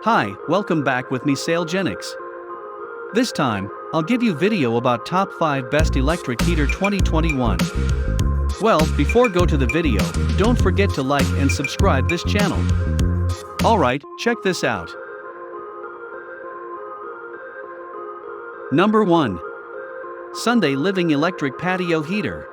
Hi, welcome back with me SaleGenics. This time, I'll give you video about top 5 best electric heater 2021. Well, before go to the video, don't forget to like and subscribe this channel. Alright, check this out. Number 1. Sunday Living Electric Patio Heater.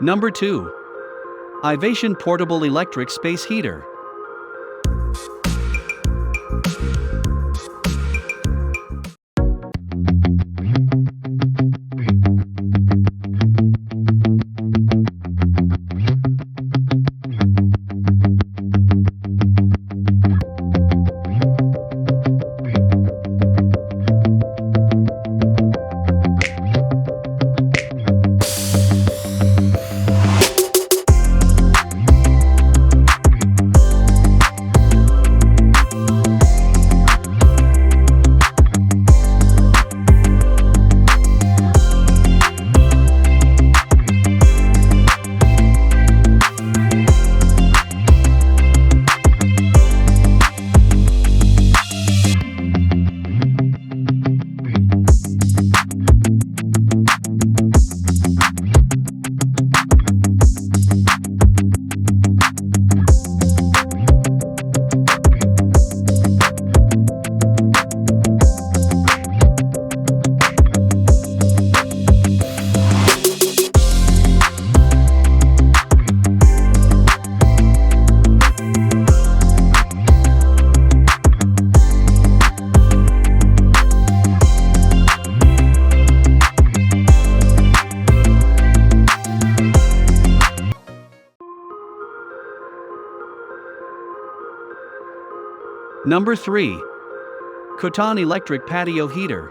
Number 2. Ivation Portable Electric Space Heater. Number 3. KUTON Electric Patio Heater.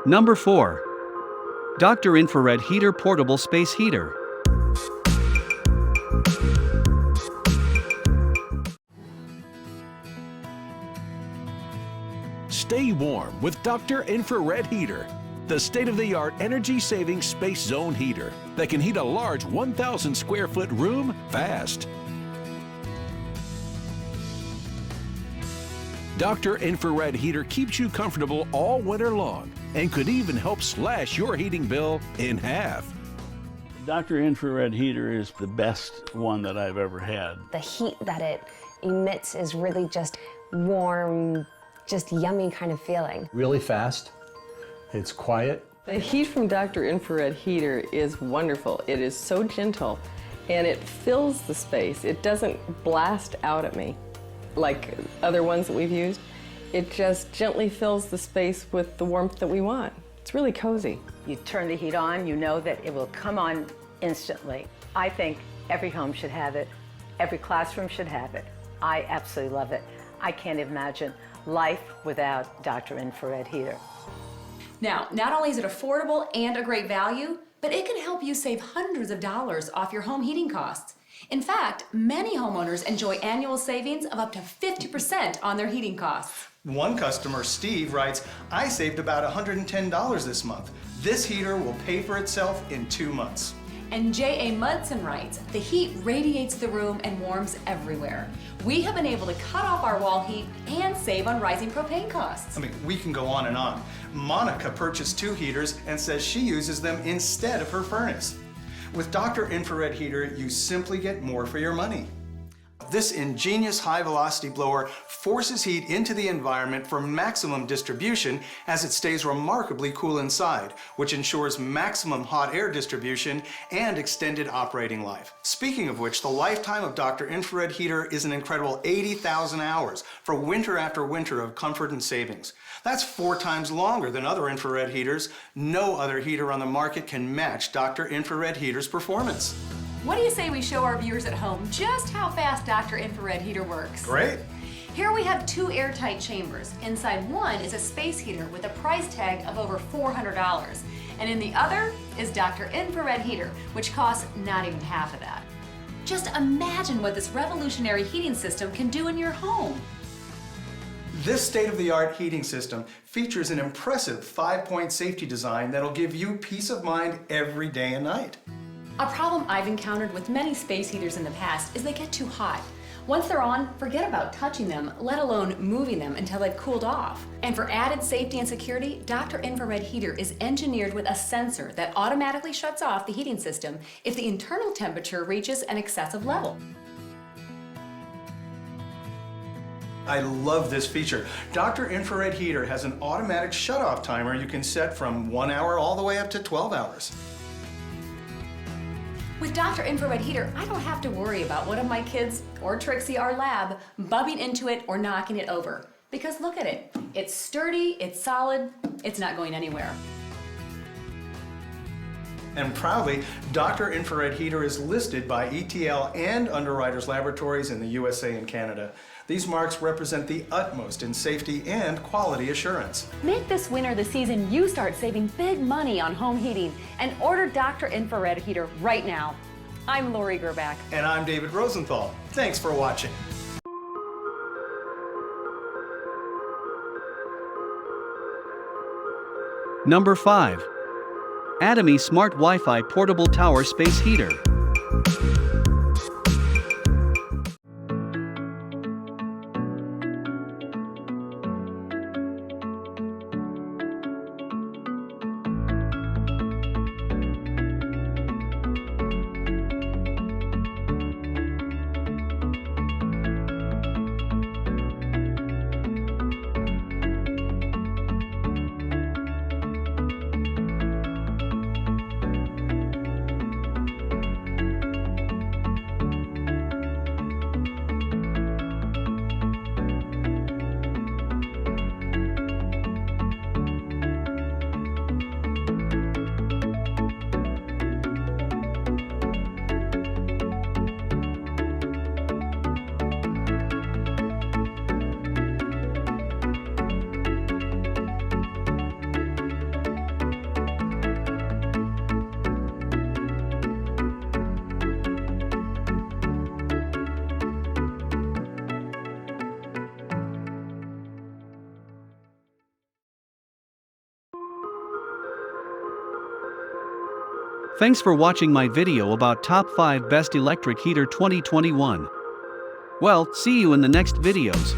Number 4. Dr. Infrared Heater Portable Space Heater. Stay warm with Dr. Infrared Heater, the state-of-the-art energy-saving space zone heater that can heat a large 1,000 square foot room fast. Dr. Infrared Heater keeps you comfortable all winter long and could even help slash your heating bill in half. Dr. Infrared Heater is the best one that I've ever had. The heat that it emits is really just warm, just yummy kind of feeling. Really fast, it's quiet. The heat from Dr. Infrared Heater is wonderful. It is so gentle and it fills the space. It doesn't blast out at me like other ones that we've used. It just gently fills the space with the warmth that we want. It's really cozy. You turn the heat on, you know that it will come on instantly. I think every home should have it. Every classroom should have it. I absolutely love it. I can't imagine life without Dr. Infrared Heater. Now, not only is it affordable and a great value, but it can help you save hundreds of dollars off your home heating costs. In fact, many homeowners enjoy annual savings of up to 50% on their heating costs. One customer, Steve, writes, "I saved about $110 this month. This heater will pay for itself in 2 months." And J.A. Mudson writes, "The heat radiates the room and warms everywhere. We have been able to cut off our wall heat and save on rising propane costs." I mean, we can go on and on. Monica purchased 2 heaters and says she uses them instead of her furnace. With Dr. Infrared Heater, you simply get more for your money. This ingenious high-velocity blower forces heat into the environment for maximum distribution as it stays remarkably cool inside, which ensures maximum hot air distribution and extended operating life. Speaking of which, the lifetime of Dr. Infrared Heater is an incredible 80,000 hours for winter after winter of comfort and savings. That's 4 times longer than other infrared heaters. No other heater on the market can match Dr. Infrared Heater's performance. What do you say we show our viewers at home just how fast Dr. Infrared Heater works? Great. Here we have 2 airtight chambers. Inside one is a space heater with a price tag of over $400. And in the other is Dr. Infrared Heater, which costs not even half of that. Just imagine what this revolutionary heating system can do in your home. This state-of-the-art heating system features an impressive 5-point safety design that'll give you peace of mind every day and night. A problem I've encountered with many space heaters in the past is they get too hot. Once they're on, forget about touching them, let alone moving them until they've cooled off. And for added safety and security, Dr. Infrared Heater is engineered with a sensor that automatically shuts off the heating system if the internal temperature reaches an excessive level. I love this feature. Dr. Infrared Heater has an automatic shut-off timer you can set from 1 hour all the way up to 12 hours. With Dr. Infrared Heater, I don't have to worry about one of my kids, or Trixie, our lab, bumping into it or knocking it over. Because look at it. It's sturdy, it's solid, it's not going anywhere. And proudly, Dr. Infrared Heater is listed by ETL and Underwriters Laboratories in the USA and Canada. These marks represent the utmost in safety and quality assurance. Make this winter the season you start saving big money on home heating and order Dr. Infrared Heater right now. I'm Lori Gerbach. And I'm David Rosenthal. Thanks for watching. Number 5. Atomi Smart Wi-Fi Portable Tower Space Heater. Thanks for watching my video about top 5 best electric heater 2021. Well, see you in the next videos.